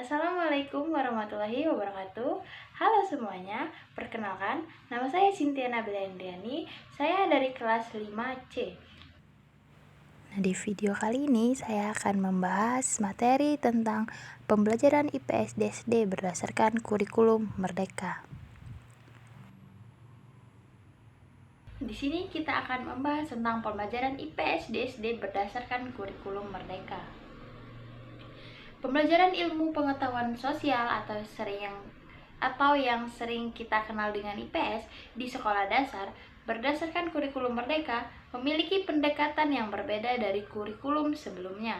Assalamualaikum warahmatullahi wabarakatuh. Halo semuanya, perkenalkan, nama saya Cynthia Nabila Indriani. Saya dari kelas 5C. Nah, di video kali ini saya akan membahas materi tentang pembelajaran IPS di SD berdasarkan kurikulum Merdeka. Di sini kita akan membahas tentang pembelajaran IPS di SD berdasarkan kurikulum Merdeka. Pembelajaran ilmu pengetahuan sosial atau yang sering kita kenal dengan IPS di sekolah dasar berdasarkan kurikulum Merdeka memiliki pendekatan yang berbeda dari kurikulum sebelumnya.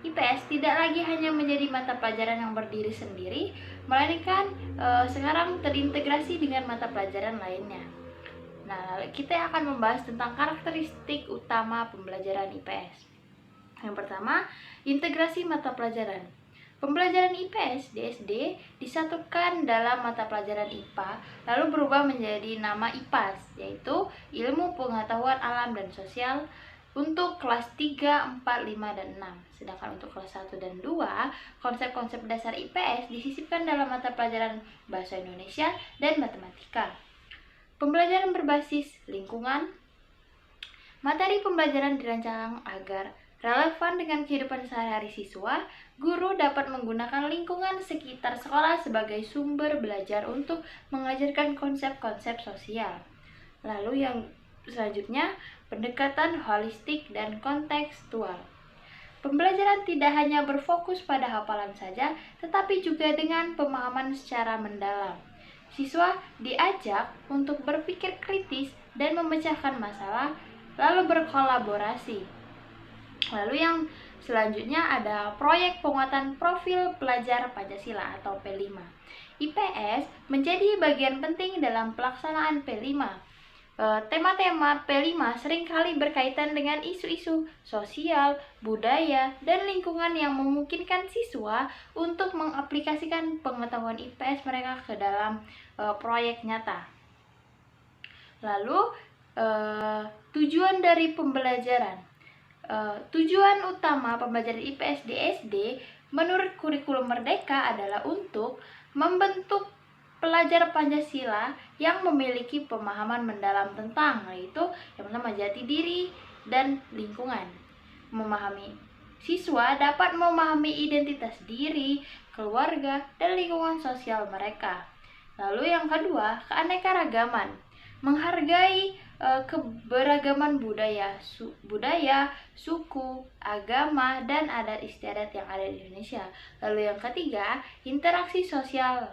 IPS tidak lagi hanya menjadi mata pelajaran yang berdiri sendiri, melainkan sekarang terintegrasi dengan mata pelajaran lainnya. Nah, kita akan membahas tentang karakteristik utama pembelajaran IPS. Yang pertama, integrasi mata pelajaran. Pembelajaran IPS di SD disatukan dalam mata pelajaran IPA, lalu berubah menjadi nama IPAS, yaitu Ilmu Pengetahuan Alam dan Sosial untuk kelas 3, 4, 5, dan 6. Sedangkan untuk kelas 1 dan 2, konsep-konsep dasar IPS disisipkan dalam mata pelajaran Bahasa Indonesia dan Matematika. Pembelajaran berbasis lingkungan. Materi pembelajaran dirancang agar relevan dengan kehidupan sehari-hari siswa. Guru dapat menggunakan lingkungan sekitar sekolah sebagai sumber belajar untuk mengajarkan konsep-konsep sosial. Lalu yang selanjutnya, pendekatan holistik dan kontekstual. Pembelajaran tidak hanya berfokus pada hafalan saja, tetapi juga dengan pemahaman secara mendalam. Siswa diajak untuk berpikir kritis dan memecahkan masalah, lalu berkolaborasi. Lalu yang selanjutnya ada proyek penguatan profil pelajar Pancasila atau P5. IPS menjadi bagian penting dalam pelaksanaan P5. Tema-tema P5 seringkali berkaitan dengan isu-isu sosial, budaya, dan lingkungan yang memungkinkan siswa untuk mengaplikasikan pengetahuan IPS mereka ke dalam proyek nyata. Lalu, tujuan dari pembelajaran. Tujuan utama pembelajaran IPS di SD menurut kurikulum Merdeka adalah untuk membentuk pelajar Pancasila yang memiliki pemahaman mendalam tentang, yaitu yang pertama jati diri dan lingkungan. Siswa dapat memahami identitas diri, keluarga, dan lingkungan sosial mereka. Lalu yang kedua, keanekaragaman. Menghargai keberagaman budaya, suku, agama, dan adat istiadat yang ada di Indonesia. Lalu yang ketiga, interaksi sosial.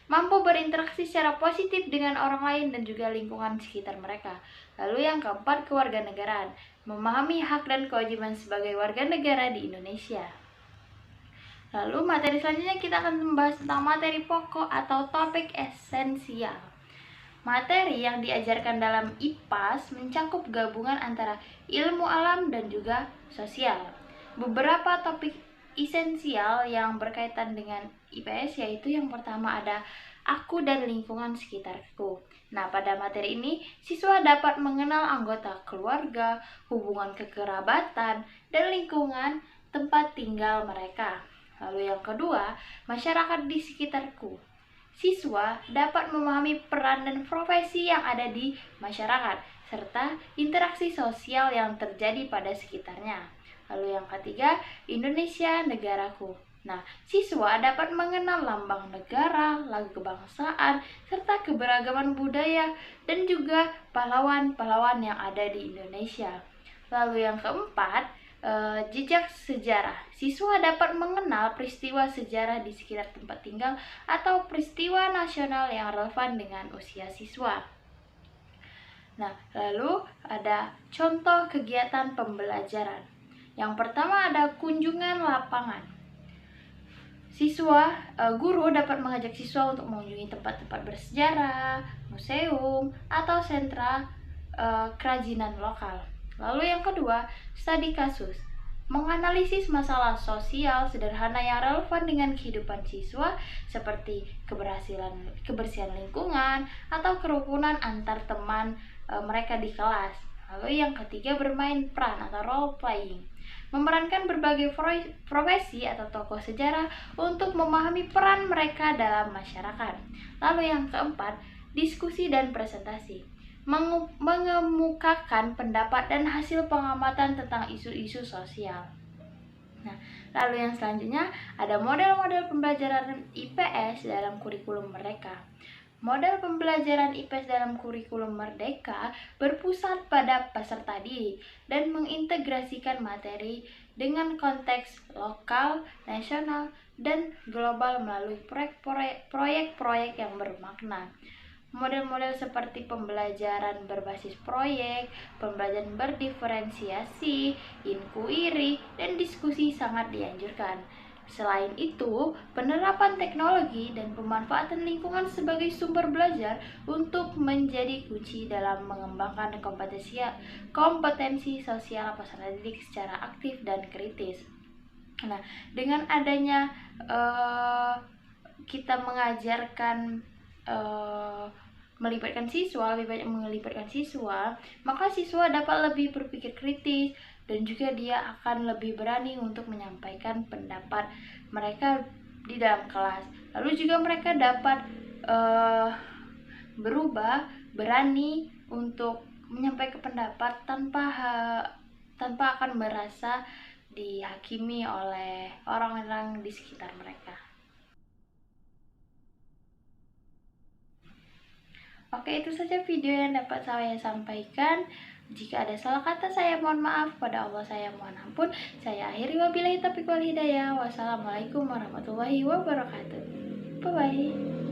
Mampu berinteraksi secara positif dengan orang lain dan juga lingkungan sekitar mereka. Lalu yang keempat, kewarganegaraan. Memahami hak dan kewajiban sebagai warga negara di Indonesia. Lalu materi selanjutnya kita akan membahas tentang materi pokok atau topik esensial. Materi yang diajarkan dalam IPAS mencakup gabungan antara ilmu alam dan juga sosial. Beberapa topik esensial yang berkaitan dengan IPS yaitu yang pertama ada aku dan lingkungan sekitarku. Nah, pada materi ini siswa dapat mengenal anggota keluarga, hubungan kekerabatan, dan lingkungan tempat tinggal mereka. Lalu yang kedua, masyarakat di sekitarku. Siswa dapat memahami peran dan profesi yang ada di masyarakat, serta interaksi sosial yang terjadi pada sekitarnya. Lalu yang ketiga, Indonesia negaraku. Nah, siswa dapat mengenal lambang negara, lagu kebangsaan, serta keberagaman budaya, dan juga pahlawan-pahlawan yang ada di Indonesia. Lalu yang keempat, jejak sejarah. Siswa dapat mengenal peristiwa sejarah di sekitar tempat tinggal atau peristiwa nasional yang relevan dengan usia siswa. Nah, lalu ada contoh kegiatan pembelajaran. Yang pertama ada kunjungan lapangan. Guru dapat mengajak siswa untuk mengunjungi tempat-tempat bersejarah, museum, atau sentra kerajinan lokal. Lalu yang kedua, studi kasus. Menganalisis masalah sosial sederhana yang relevan dengan kehidupan siswa seperti kebersihan lingkungan atau kerukunan antar teman mereka di kelas. Lalu yang ketiga, bermain peran atau role playing. Memerankan berbagai profesi atau tokoh sejarah untuk memahami peran mereka dalam masyarakat. Lalu yang keempat, diskusi dan presentasi. Mengemukakan pendapat dan hasil pengamatan tentang isu-isu sosial. Nah, lalu yang selanjutnya ada model-model pembelajaran IPS dalam kurikulum mereka. Model pembelajaran IPS dalam kurikulum Merdeka berpusat pada peserta didik dan mengintegrasikan materi dengan konteks lokal, nasional, dan global melalui proyek-proyek yang bermakna. Model-model seperti pembelajaran berbasis proyek, pembelajaran berdiferensiasi, inkuiri, dan diskusi sangat dianjurkan. Selain itu, penerapan teknologi dan pemanfaatan lingkungan sebagai sumber belajar untuk menjadi kunci dalam mengembangkan kompetensi sosial peserta didik secara aktif dan kritis. Nah, dengan adanya kita mengajarkan lebih banyak melibatkan siswa, maka siswa dapat lebih berpikir kritis dan juga dia akan lebih berani untuk menyampaikan pendapat mereka di dalam kelas. Lalu juga mereka dapat berani untuk menyampaikan pendapat tanpa akan merasa dihakimi oleh orang-orang di sekitar mereka. Oke, itu saja video yang dapat saya sampaikan. Jika ada salah kata, saya mohon maaf. Pada Allah saya mohon ampun. Saya akhiri, wabillahi taufiq wal hidayah. Wassalamualaikum warahmatullahi wabarakatuh. Bye-bye.